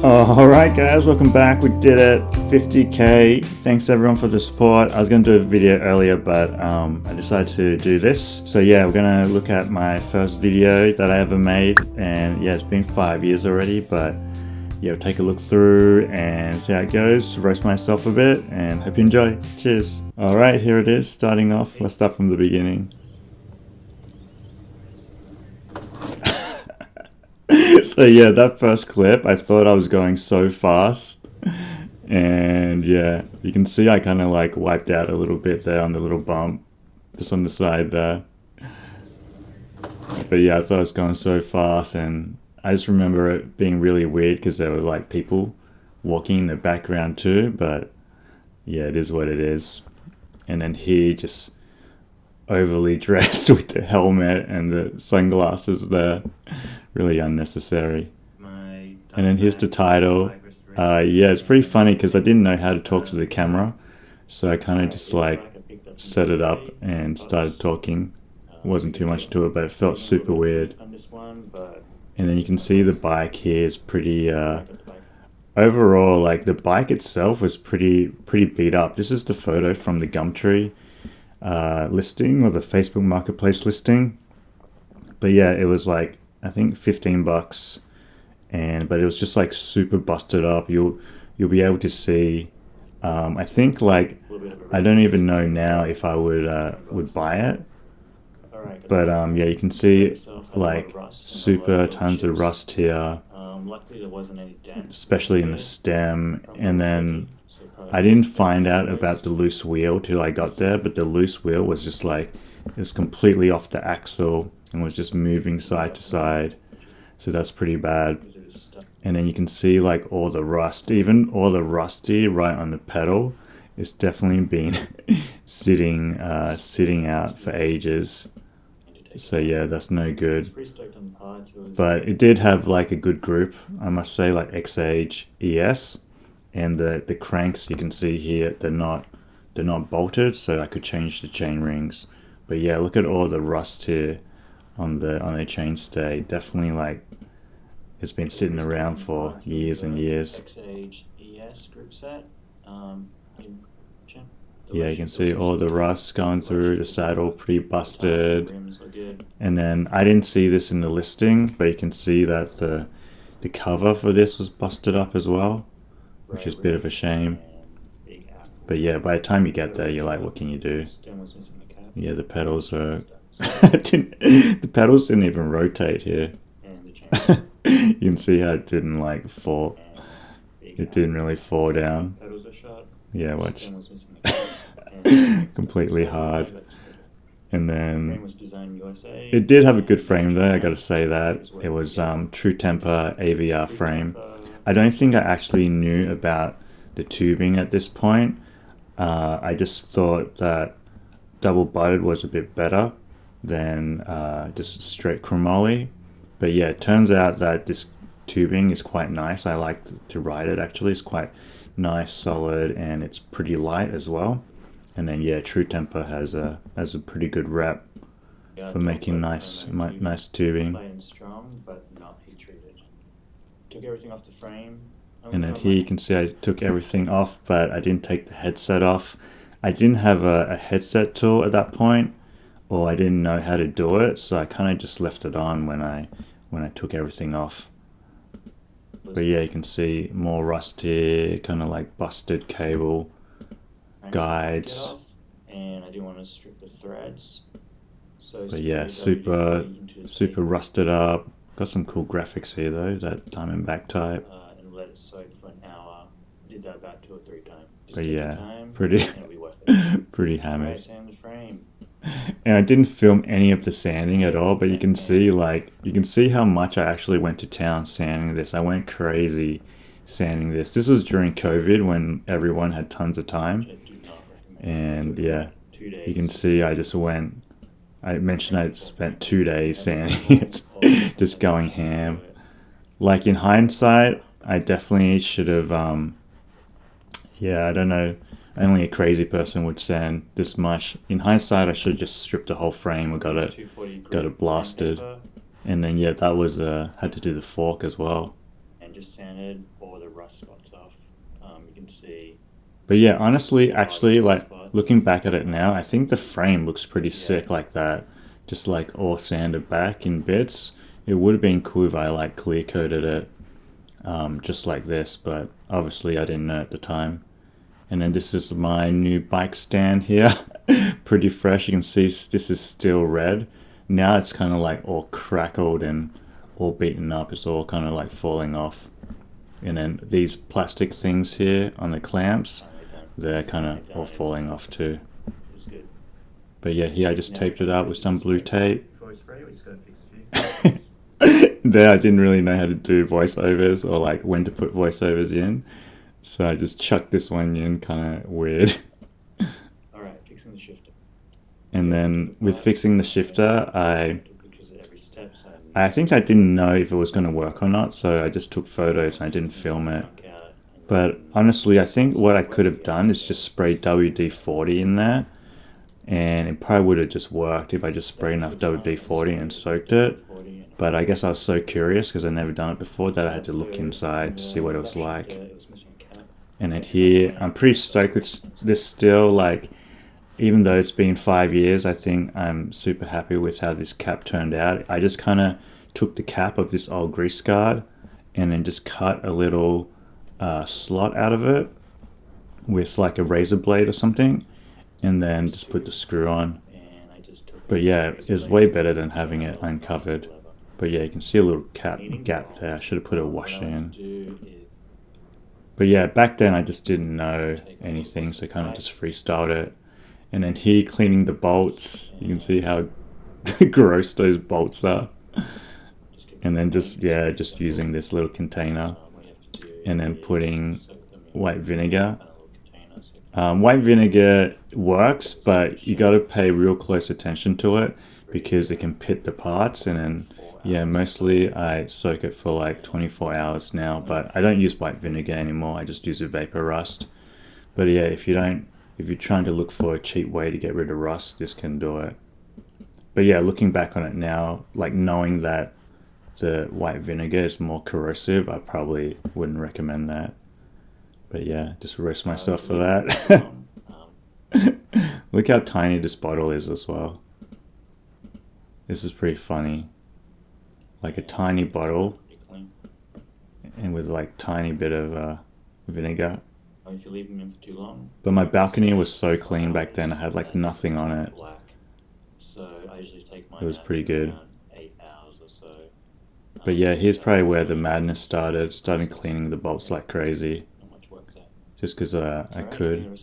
Alright guys, welcome back. We did it, 50k. Thanks everyone for the support. I was going to do a video earlier, but I decided to do this. So yeah, we're going to look at my first video that I ever made, and yeah, it's been 5 years already, but yeah, we'll take a look through and see how it goes, roast myself a bit, and hope you enjoy. Cheers. Alright, here it is, starting off. Let's start from the beginning. So yeah, that first clip, I thought I was going so fast, and yeah, you can see I kind of like wiped out a little bit there on the little bump, just on the side there. But yeah, I thought I was going so fast, and I just remember it being really weird because there were like people walking in the background too, but yeah, it is what it is. And then he just overly dressed with the helmet and the sunglasses there. Really unnecessary. And then here's the title. Yeah, it's pretty funny because I didn't know how to talk to the camera, so I kind of just like set it up and started talking. It wasn't too much to it, but it felt super weird. And then you can see the bike here is pretty overall, like the bike itself was pretty beat up. This is the photo from the Gumtree listing, or the Facebook Marketplace listing. But yeah, it was like I think 15 bucks, but it was just like super busted up. You'll be able to see. I think like I don't even know now if I would buy it, but yeah, you can see like super tons of rust here, especially in the stem. And then I didn't find out about the loose wheel till I got there, but the loose wheel was just like it was completely off the axle and was just moving side to side, so that's pretty bad. And then you can see like all the rust, even all the rusty right on the pedal. It's definitely been sitting out for ages, so yeah, that's no good. But it did have like a good grip, I must say, like X-Age ES, and the cranks you can see here, they're not bolted, so I could change the chain rings. But yeah, look at all the rust here on the chainstay. Definitely like it's been sitting around for years and years. Yeah, you can see all the rust going through the saddle, pretty busted. And then I didn't see this in the listing, but you can see that the cover for this was busted up as well, which is a bit of a shame. But yeah, by the time you get there, you're like, what can you do? Yeah, the pedals are the pedals didn't even rotate here. You can see how it didn't like fall. It didn't really fall down. Yeah, watch. Completely hard. And then it did have a good frame though, I gotta say that. It was True Temper AVR frame. I don't think I actually knew about the tubing at this point. I just thought that double butted was a bit better than just straight chromoly. But yeah, it turns out that this tubing is quite nice. I like to ride it actually. It's quite nice, solid, and it's pretty light as well. And then yeah, True Temper has a pretty good rep for making nice tubing. And then here you can see I took everything off, but I didn't take the headset off. I didn't have a headset tool at that point, or I didn't know how to do it, so I kind of just left it on when I took everything off. But yeah, you can see more rust here, kind of like busted cable guides. And I do want to strip the threads. But yeah, super rusted up. Got some cool graphics here though, that Diamondback type. And let it soak for an hour. Did that about 2 or 3 times. But yeah, pretty hammered. And I didn't film any of the sanding at all, but you can see how much I actually went to town sanding this. I went crazy sanding this. This was during COVID when everyone had tons of time. And yeah, you can see I mentioned I spent 2 days sanding it, just going ham. Like in hindsight, I definitely should have, yeah, I don't know, only a crazy person would sand this much. In hindsight, I should have just stripped the whole frame or got it blasted. And then yeah, that was, had to do the fork as well. just sanded all the rust spots off. You can see But yeah, honestly, all the actually, rust like looking spots. back at it now, I think the frame looks pretty Yeah, sick like that. Just like all sanded back in bits. It would have been cool if I like clear coated it just like this, but obviously I didn't know at the time. And then this is my new bike stand here. Pretty fresh. You can see this is still red. Now it's kind of like all crackled and all beaten up. It's all kind of like falling off. And then these plastic things here on the clamps, finally done. they're kind of Finally all done it. falling off too. Feels good. But yeah, here I just taped it up with some blue tape. Before we spray, we just gotta fix a few things. There I didn't really know how to do voiceovers or like when to put voiceovers in. So I just chucked this one in kind of weird. Alright, fixing the shifter. And then with fixing the shifter, Took pictures of every step, so I think I didn't know if it was going to work or not, so I just took photos and I didn't film it. But honestly, I think what I could have done is just spray WD-40 in there, and it probably would have just worked if I just sprayed enough WD-40 and soaked it. But I guess I was so curious because I'd never done it before that I had to look inside to see what it was like. And then here, I'm pretty stoked with this still. Like, even though it's been 5 years, I think I'm super happy with how this cap turned out. I just kind of took the cap of this old grease guard and then just cut a little slot out of it with like a razor blade or something, and then just put the screw on. But yeah, it was way better than having it uncovered. But yeah, you can see a little gap there. I should have put a washer in. But yeah, back then I just didn't know anything, so kind of just freestyled it. And then here, cleaning the bolts, you can see how gross those bolts are. And then just, yeah, just using this little container and then putting white vinegar. White vinegar works, but you got to pay real close attention to it because it can pit the parts. And then, yeah, mostly I soak it for like 24 hours now, but I don't use white vinegar anymore. I just use a vapor rust. But yeah, if you're trying to look for a cheap way to get rid of rust, this can do it. But yeah, looking back on it now, like knowing that the white vinegar is more corrosive, I probably wouldn't recommend that. But yeah, just roast myself for that. Look how tiny this bottle is as well. This is pretty funny. Like a tiny bottle and with like tiny bit of vinegar. If you leave them in for too long. But my balcony was so clean back then, I had like nothing on it. So I usually take mine. It was pretty good. 8 hours or so. But yeah, here's probably where the madness started. Started cleaning the bolts like crazy. Just because I could.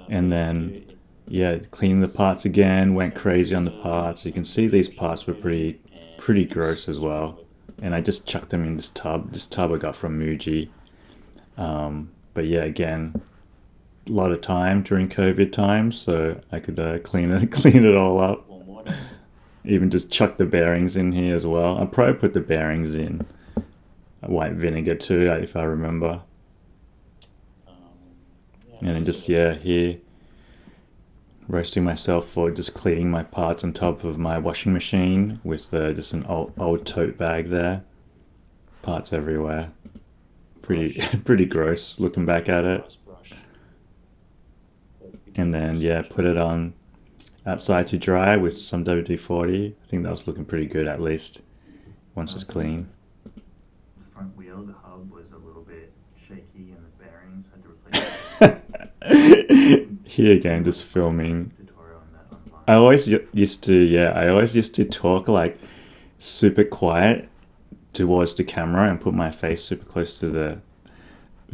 And then, yeah, cleaning the parts again, went crazy on the parts. You can see these parts were pretty gross as well. And I just chucked them in this tub. This tub I got from Muji. But yeah, again, a lot of time during COVID times, so I could clean it all up. Even just chuck the bearings in here as well. I'll probably put the bearings in white vinegar too, if I remember. And then just, yeah, here, roasting myself for just cleaning my parts on top of my washing machine with just an old tote bag there. Parts everywhere. Pretty gross looking back at it. And then, yeah, put it on outside to dry with some WD-40. I think that was looking pretty good, at least, once it's clean. The front wheel, the hub was a little bit shaky and the bearings had to replace. Here again, just filming. I always used to talk like super quiet towards the camera and put my face super close to the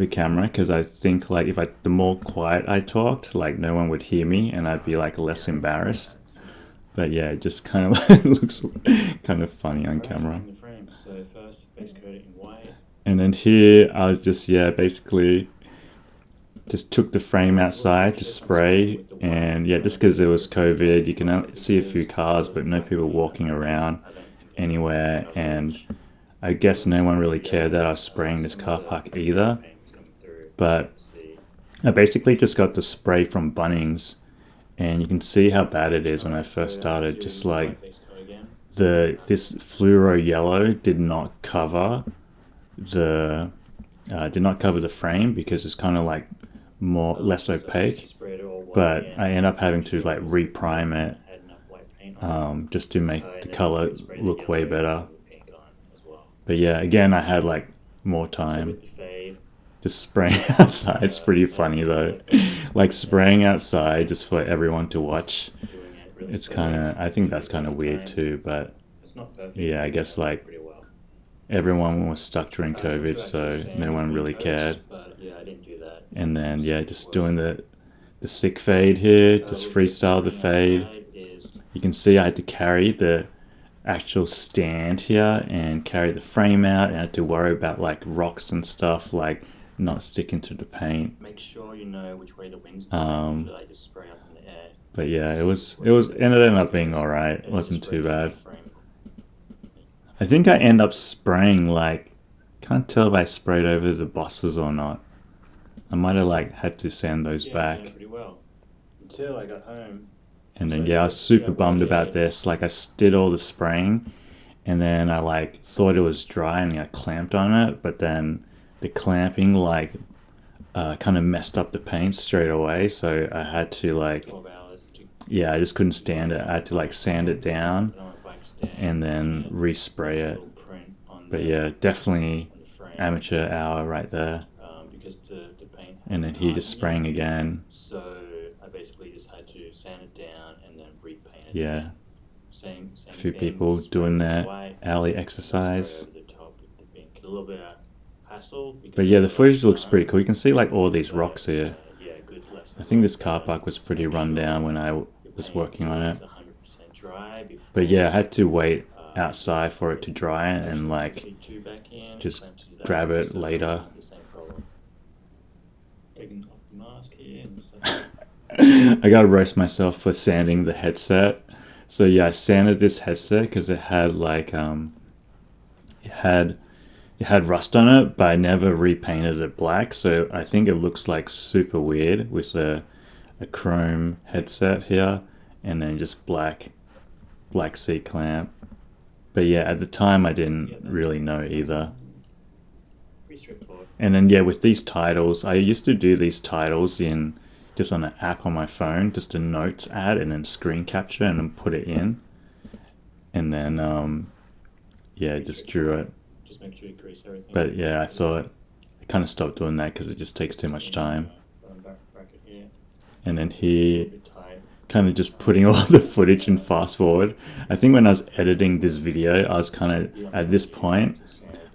camera because I think like the more quiet I talked, like no one would hear me and I'd be like less embarrassed. But yeah, it just kind of looks kind of funny on camera. So first base coat it in white. And then here I was just basically just took the frame outside to spray, and yeah, just because it was COVID, you can see a few cars but no people walking around anywhere, and I guess no one really cared that I was spraying this car park either. But I basically just got the spray from Bunnings, and you can see how bad it is when I first started. Just like this fluoro yellow did not cover the did not cover the frame because it's kind of like more less opaque. Spray it all white But again, I end up having make to sure like it was reprime it had enough white paint on it. just to make And the then you color could spray the look way yellow better. and the pink on as well. But yeah, again, I had like more So time. with the fade, Just spraying outside, it's pretty funny though. Like spraying outside just for everyone to watch. doing it really It's slowly, kind of, I think that's shows kind of over weird time. too, but It's not perfect, yeah, but I it guess turned out like pretty well. everyone was stuck during Some COVID, could actually so sand no one between really cared. coats, but yeah, I didn't do that. And then So yeah, it just worked. doing the sick fade here, just With freestyle the spraying fade. outside is You can see I had to carry the actual stand here and carry the frame out, and I had to worry about like rocks and stuff like not sticking to the paint. make sure you know which way the wind's blowing. Usually I just spray up in the air. But yeah, See which it was way it the ended breeze up being goes, alright. It and wasn't just too rotate the bad. frame. I think I end up spraying like, can't tell if I sprayed over the bosses or not. I might have like had to sand those Yeah, back. pretty well. Until I got home. And then So yeah, I was super bummed about this. Like I did all the spraying, and then I like thought it was dry and I clamped on it, but then the clamping like kind of messed up the paint straight away. So I had to like, 12 hours to yeah, I just couldn't stand it. I had to like sand it down put on a bike stand and then and respray it. little print on But the, yeah, definitely on the frame. amateur hour right there. Because the paint And then he just spraying again. So I basically just had to sand it down and then repaint it. Yeah. Again. Same A few thing, people spray doing it their white, alley spray exercise. over the top with the pink. A little bit of hassle. But yeah, the footage looks pretty cool. You can see like all these rocks here. Yeah, good lesson. I think this car park was pretty run down when I was working on it. 100% dry before, But yeah, I had to wait outside for it to dry and like back in, just clamp to that, grab it so later. the same problem. Taking off the mask here and stuff. I gotta roast myself for sanding the headset. So yeah, I sanded this headset because it had like it had rust on it, but I never repainted it black. So I think it looks like super weird with a chrome headset here and then just black C clamp. But yeah, at the time I didn't really know either. Pretty straightforward. And then yeah, with these titles, I used to do these titles in just on an app on my phone, just a notes add and then screen capture and then put it in. And then yeah, just drew it. Just make sure you grease everything. But yeah, I thought I kind of stopped doing that because it just takes too much time. Bracket here. And then A he bit tight. kind of just putting all the footage in fast forward. I think when I was editing this video, I was kind of, at this point,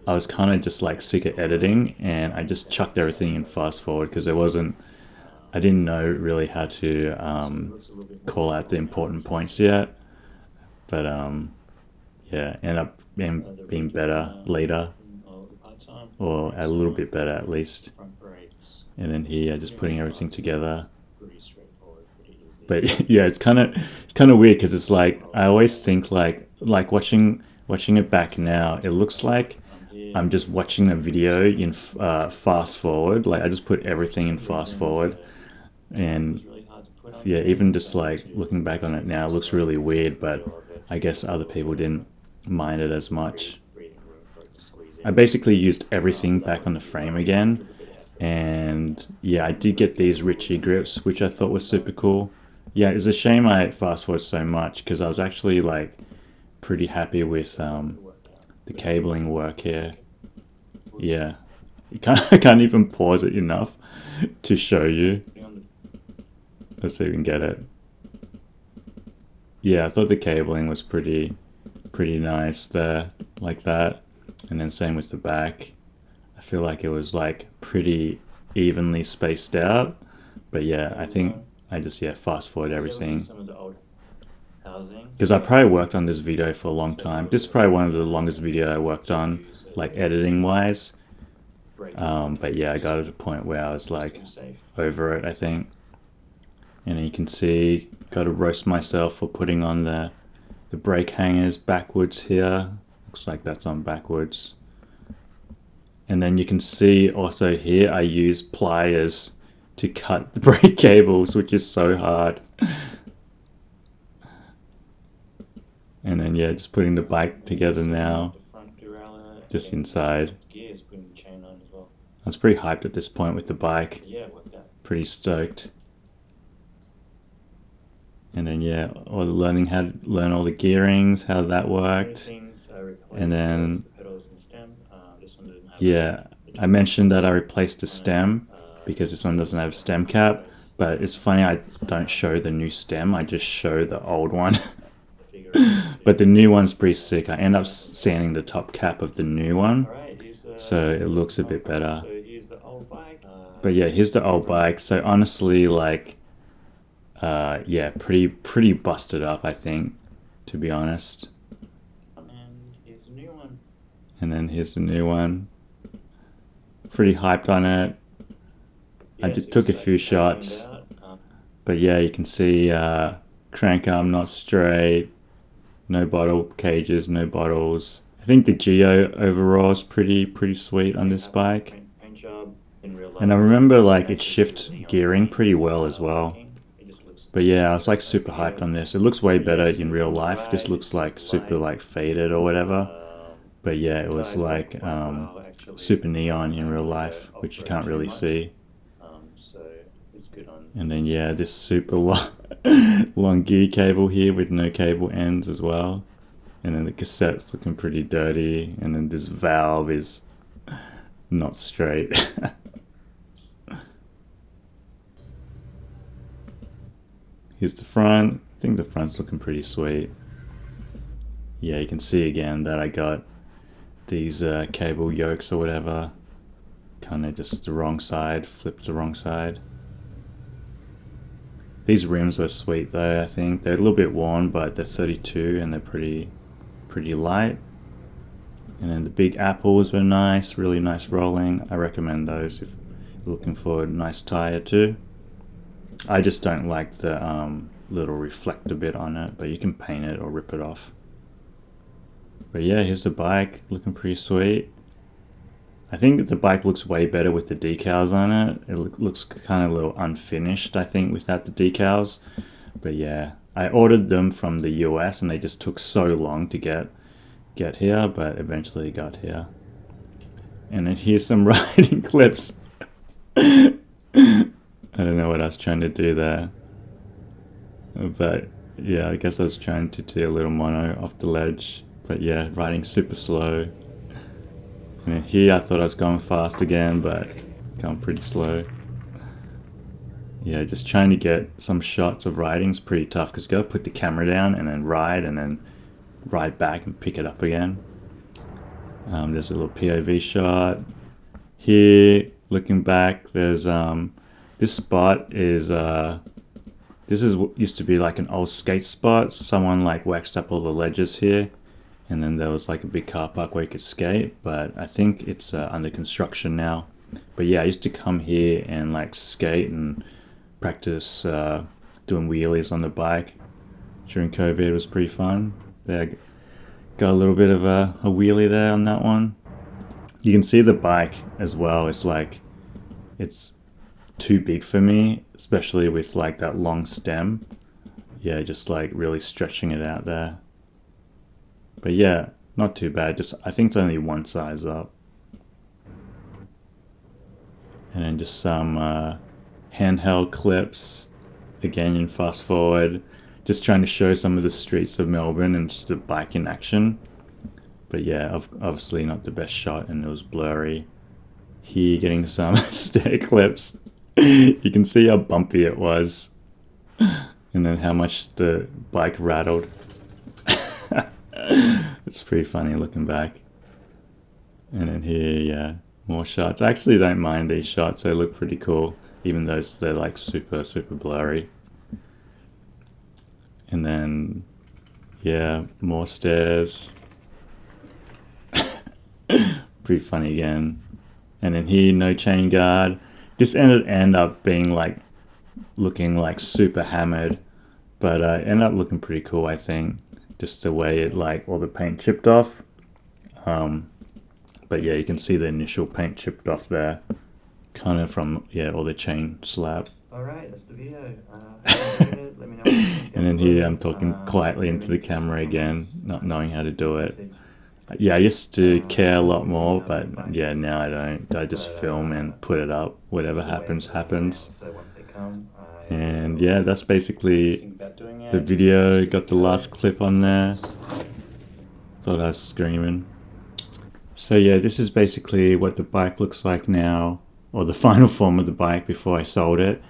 I was kind of just like sick of editing and I just chucked everything in fast forward because I didn't know really how to call out the important points yet. But yeah, ended up being better later, or a little bit better at least. And then here, just putting everything together. Pretty straightforward, pretty easy. But yeah, it's kind of weird because it's like I always think like watching it back now, it looks like I'm just watching a video in fast forward. Like I just put everything in fast forward, and yeah, even just like looking back on it now, it looks really weird. But I guess other people didn't mind it as much. I basically used everything back on the frame again, and yeah, I did get these Ritchie grips, which I thought was super cool. Yeah, it's a shame I fast forward so much because I was actually like pretty happy with the cabling work here. Yeah, I can't even pause it enough to show you. Let's see if we can get it. Yeah, I thought the cabling was pretty nice there, like that. And then same with the back. I feel like it was like pretty evenly spaced out. But yeah, I think I just fast forward everything. Because I probably worked on this video for a long time. This is probably one of the longest video I worked on, like editing wise. But yeah, I got to the point where I was like over it, I think. And you can see, got to roast myself for putting on the brake hangers backwards here. Looks like that's on backwards. And then you can see also here I use pliers to cut the brake cables, which is so hard. And then yeah, just putting the bike together now, just inside. is putting the chain on as well. I was pretty hyped at this point with the bike. But yeah, it worked out. Pretty stoked. And then yeah, or learning how to learn all the gearings, how that worked. Things I replaced And then was the pedals and the stem. This one didn't have. Yeah, I mentioned that I replaced the stem because this one doesn't have a stem cap. But it's funny, I don't show the new stem. I just show the old one. But the new one's pretty sick. I end up sanding the top cap of the new one, so it looks a bit better. But yeah, here's the old bike. So honestly, like, yeah, pretty busted up, I think, to be honest. And here's the new one. And then here's the new one. Pretty hyped on it. I took a few shots, but yeah, you can see crank arm not straight, no bottle cages, no bottles. I think the geo overall is pretty sweet on this bike. And I remember like it shift gearing pretty well as well. But yeah, I was like super hyped on this. It looks way better in real life. This looks like super like faded or whatever. But yeah, it was like super neon in real life, which you can't really see. And then yeah, this super long gear cable here with no cable ends as well. And then the cassette's looking pretty dirty. And then this valve is not straight. Here's the front. I think the front's looking pretty sweet. Yeah, you can see again that I got these cable yokes or whatever. Kind of just the wrong side, flipped the wrong side. These rims were sweet though, I think. They're a little bit worn, but they're 32 and they're pretty light. And then the big apples were nice, really nice rolling. I recommend those if you're looking for a nice tire too. I just don't like the little reflector bit on it, but you can paint it or rip it off. But yeah, here's the bike, looking pretty sweet. I think the bike looks way better with the decals on it. It looks kind of a little unfinished, I think, without the decals. But yeah, I ordered them from the US and they just took so long to get here, but eventually got here. And then here's some riding clips. I don't know what I was trying to do there. But yeah, I guess I was trying to do a little mono off the ledge. But yeah, riding super slow. And then here I thought I was going fast again, but going pretty slow. Yeah, just trying to get some shots of riding's pretty tough because you gotta put the camera down and then ride back and pick it up again. There's a little POV shot. Here, looking back, there's this spot is this is what used to be like an old skate spot. Someone like waxed up all the ledges here. And then there was like a big car park where you could skate, but I think it's under construction now. But yeah, I used to come here and like skate and practice doing wheelies on the bike during COVID. It was pretty fun. There, got a little bit of a wheelie there on that one. You can see the bike as well. It's like it's too big for me, especially with like that long stem. Yeah, just like really stretching it out there. But yeah, not too bad. Just I think it's only one size up. And then just some handheld clips. Again, in fast forward. Just trying to show some of the streets of Melbourne and just the bike in action. But yeah, obviously not the best shot and it was blurry. Here, getting some stair clips. You can see how bumpy it was. And then how much the bike rattled. It's pretty funny looking back. And then here, yeah, more shots. I actually don't mind these shots. They look pretty cool, even though they're like super blurry. And then, yeah, more stairs. Pretty funny again. And then here, no chain guard. This ended up being like, looking like super hammered. But it ended up looking pretty cool, I think. Just the way it like all the paint chipped off. But yeah, you can see the initial paint chipped off there, kind of from all the chain slab. All right, that's the video. Let me know. And then here I'm talking quietly into the camera again, not knowing how to do it. Yeah, I used to care a Some lot of the more, details but on yeah, bikes. now I don't. I just But film and put it up. Whatever that's the way I'm happens, doing it now. happens. So once they come, I And yeah, will that's think basically about doing the it. Just video. give it Got a the go. last clip on there. Thought I was screaming. So yeah, this is basically what the bike looks like now, or the final form of the bike before I sold it.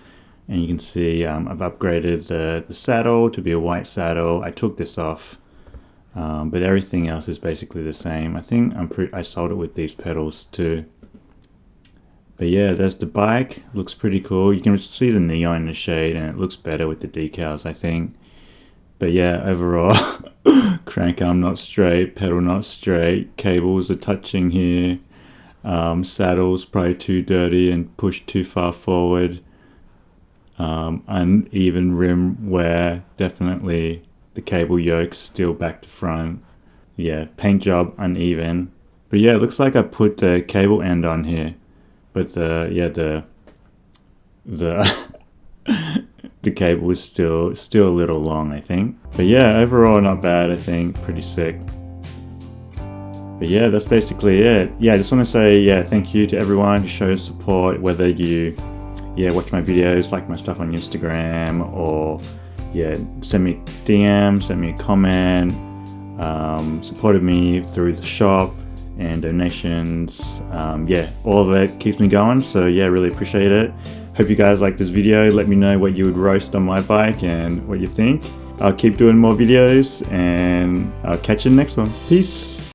And you can see I've upgraded the saddle to be a white saddle. I took this off, but everything else is basically the same. I think I sold it with these pedals too. But yeah, there's the bike. Looks pretty cool. You can see the neon in the shade, and it looks better with the decals, I think. But yeah, overall, crank arm not straight, pedal not straight, cables are touching here. Saddle's probably too dirty and pushed too far forward. Uneven rim wear, definitely the cable yoke's still back to front. Yeah, paint job uneven. But yeah, it looks like I put the cable end on here. But the the cable is still a little long, I think. But yeah, overall not bad, I think. Pretty sick. But yeah, that's basically it. Yeah, I just want to say thank you to everyone who shows support, whether you watch my videos, like my stuff on Instagram, or send me DM, send me a comment, supported me through the shop and donations. All of it keeps me going. So yeah, really appreciate it. Hope you guys like this video. Let me know what you would roast on my bike and what you think. I'll keep doing more videos, and I'll catch you in the next one. Peace.